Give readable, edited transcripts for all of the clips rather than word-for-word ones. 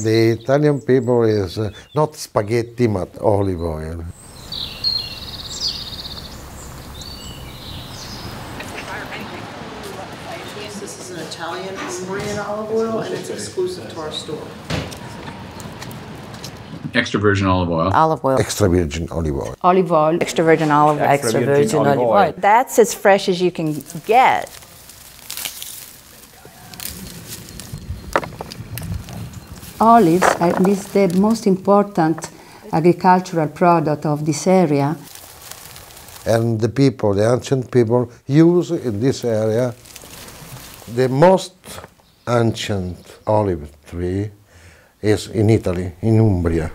The Italian people is not spaghetti, but olive oil. This is an Italian Umbrian olive oil, and it's exclusive to our store. Extra virgin olive oil. Olive oil. Extra virgin olive oil. Olive oil. Extra virgin olive oil. Extra virgin olive oil. That's as fresh as you can get. Olives is the most important agricultural product of this area. And the people, the ancient people, use in this area the most ancient olive tree is in Italy, in Umbria.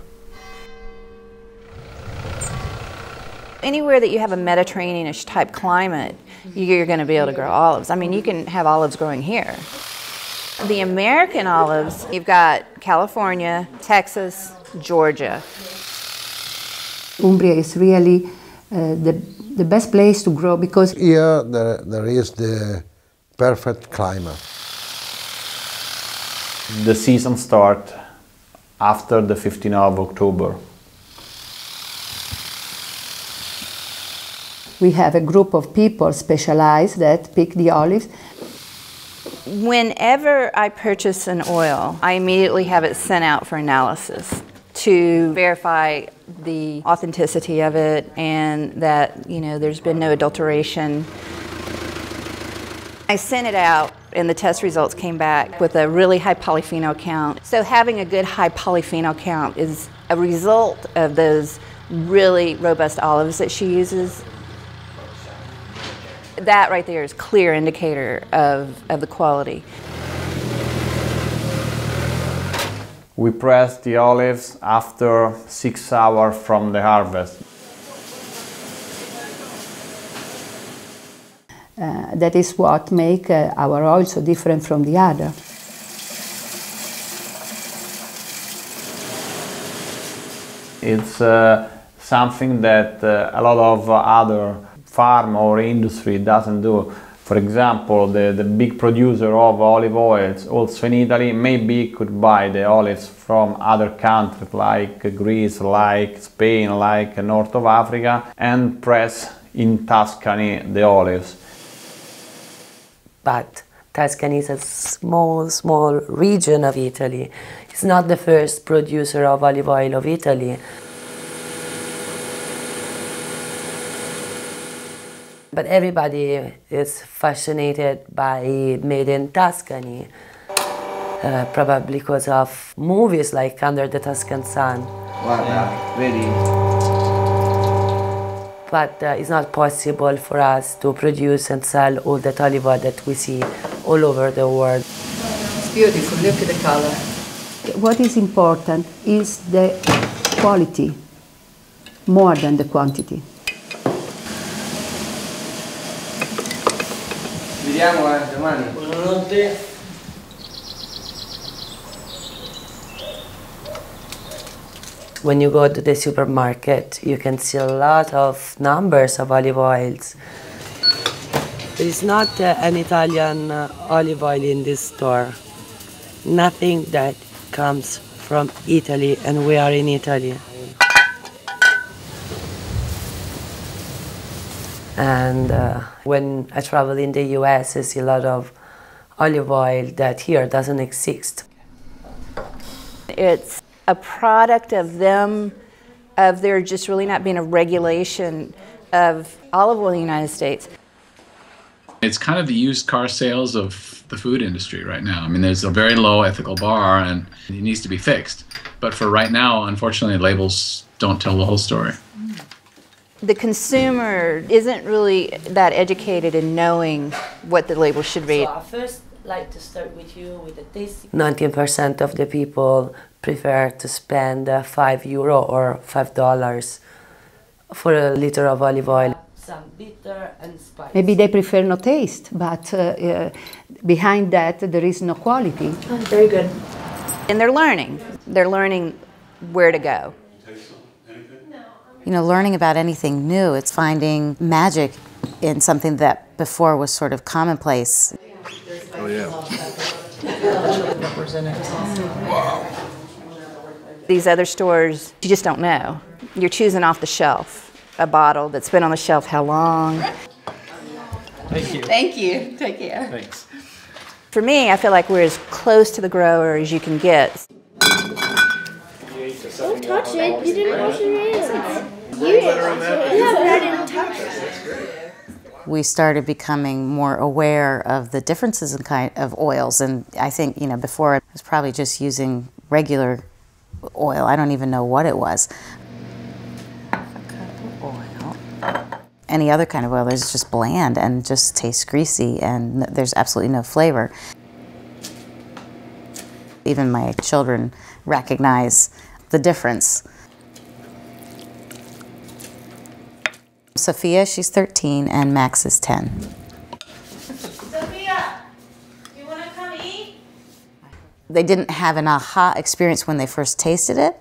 Anywhere that you have a Mediterranean-ish type climate, you're going to be able to grow olives. I mean, you can have olives growing here. The American olives, you've got California, Texas, Georgia. Umbria is really the best place to grow because here there is the perfect climate. The season starts after the 15th of October. we have a group of people specialized that pick the olives. Whenever I purchase an oil, I immediately have it sent out for analysis to verify the authenticity of it and that, you know, there's been no adulteration. I sent it out and the test results came back with a really high polyphenol count. So having a good high polyphenol count is a result of those really robust olives that she uses. That right there is a clear indicator of the quality. We press the olives after 6 hours from the harvest. That is what makes our oil so different from the other. It's something that a lot of other farm or industry doesn't do. For example, the big producer of olive oils, also in Italy, maybe could buy the olives from other countries like Greece, like Spain, like North of Africa, and press in Tuscany the olives. But Tuscany is a small region of Italy. It's not the first producer of olive oil of Italy. But everybody is fascinated by Made in Tuscany, probably because of movies like Under the Tuscan Sun. Guarda, vedi? But it's not possible for us to produce and sell all that olive oil that we see all over the world. It's beautiful, look at the color. What is important is the quality more than the quantity. Vediamo domani. Buonanotte. When you go to the supermarket, you can see a lot of numbers of olive oils. There is not an Italian olive oil in this store. Nothing that comes from Italy, and we are in Italy. And when I travel in the US, I see a lot of olive oil that here doesn't exist. It's a product of them, of there just really not being a regulation of olive oil in the United States. It's kind of the used car sales of the food industry right now. I mean, there's a very low ethical bar and it needs to be fixed. But for right now, unfortunately, labels don't tell the whole story. The consumer isn't really that educated in knowing what the label should read. So I first like to start with you with the tasting. 19% of the people prefer to spend €5 or $5 for a liter of olive oil. Some bitter and spicy. Maybe they prefer no taste, but behind that there is no quality. Oh, very good. And they're learning. They're learning where to go. You know, learning about anything new, it's finding magic in something that before was sort of commonplace. Oh yeah. Peppers in it. Wow. These other stores, you just don't know. You're choosing off the shelf a bottle that's been on the shelf how long. Thank you. Thank you. Take care. Thanks. For me, I feel like we're as close to the grower as you can get. Don't touch it. You didn't wash your hands. I didn't touch it. We started becoming more aware of the differences in kind of oils, and I think, you know, before I was probably just using regular oil. I don't even know what it was. Oil. Any other kind of oil is just bland and just tastes greasy, and there's absolutely no flavor. Even my children recognize the difference. Sophia, she's 13, and Max is 10. Sophia, you want to come eat? They didn't have an aha experience when they first tasted it,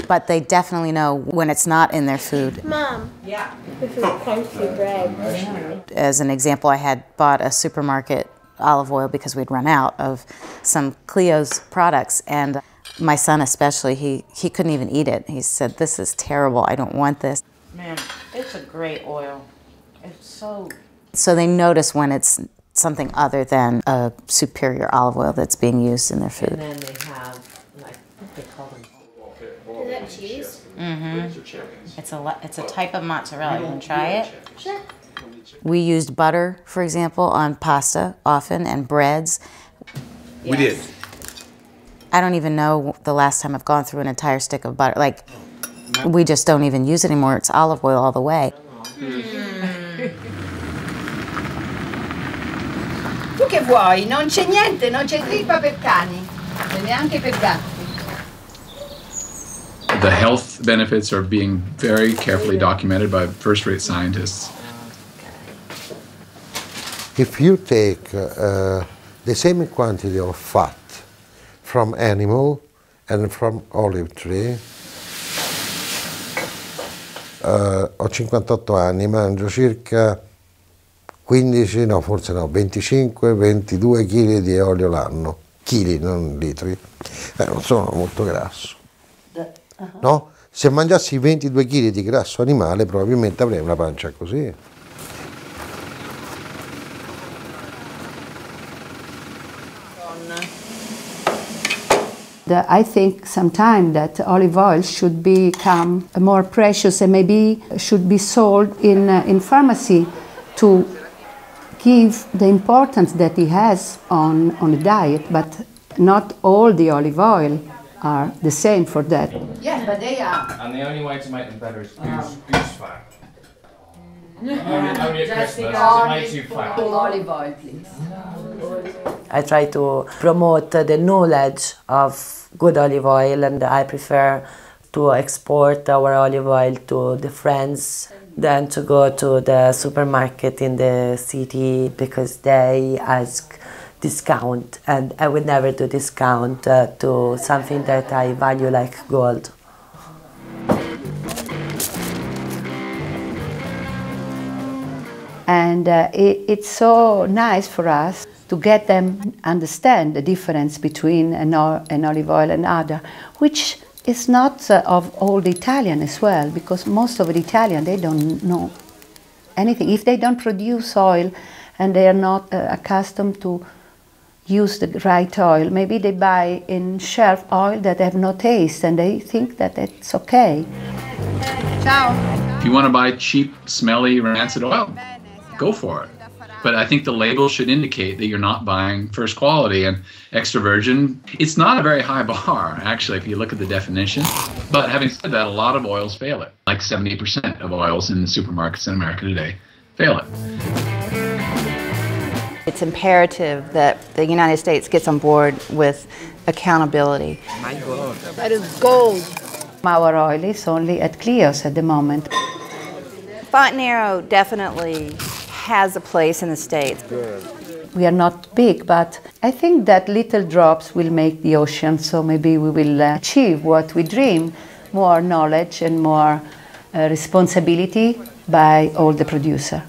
but they definitely know when it's not in their food. Mom. Yeah. This is country bread. As an example, I had bought a supermarket olive oil because we'd run out of some Clio's products, and my son especially, he couldn't even eat it. He said, "This is terrible, I don't want this." Man, it's a great oil. It's so... So they notice when it's something other than a superior olive oil that's being used in their food. And then they have, like, what they call them? Is that cheese? Mm-hmm. It's a type of mozzarella. You want to try it? Sure. We used butter, for example, on pasta often, and breads. We did. I don't even know the last time I've gone through an entire stick of butter. Like, we just don't even use it anymore. It's olive oil all the way. Tu che vuoi? Non c'è niente, non c'è trippa per cani, e neanche per gatti. The health benefits are being very carefully documented by first-rate scientists. If you take the same quantity of fat from animal and from olive tree, ho 58 anni, mangio circa 15, no forse no, 25-22 kg di olio l'anno, chili, non litri, non sono molto grasso. No? Se mangiassi 22 kg di grasso animale probabilmente avrei una pancia così. I think sometimes that olive oil should become more precious and maybe should be sold in pharmacy to give the importance that it has on the diet, but not all the olive oil are the same for that. Yes, but they are. And the only way to make them better is goose fat. Only at Christmas, it makes you fat. Olive oil, please. I try to promote the knowledge of good olive oil, and I prefer to export our olive oil to the friends than to go to the supermarket in the city because they ask discount, and I would never do discount to something that I value like gold. And it's so nice for us to get them understand the difference between an olive oil and other, which is not of all the Italian as well, because most of the Italian, they don't know anything. If they don't produce oil and they are not accustomed to use the right oil, maybe they buy in shelf oil that have no taste and they think that it's okay. Ciao. If you want to buy cheap, smelly, rancid oil, go for it. But I think the label should indicate that you're not buying first quality. And extra virgin, it's not a very high bar, actually, if you look at the definition. But having said that, a lot of oils fail it. Like 70% of oils in the supermarkets in America today fail it. It's imperative that the United States gets on board with accountability. My God. That is gold. Our oil is only at Clio's at the moment. Fontanero definitely has a place in the States. We are not big, but I think that little drops will make the ocean, so maybe we will achieve what we dream, more knowledge and more responsibility by all the producers.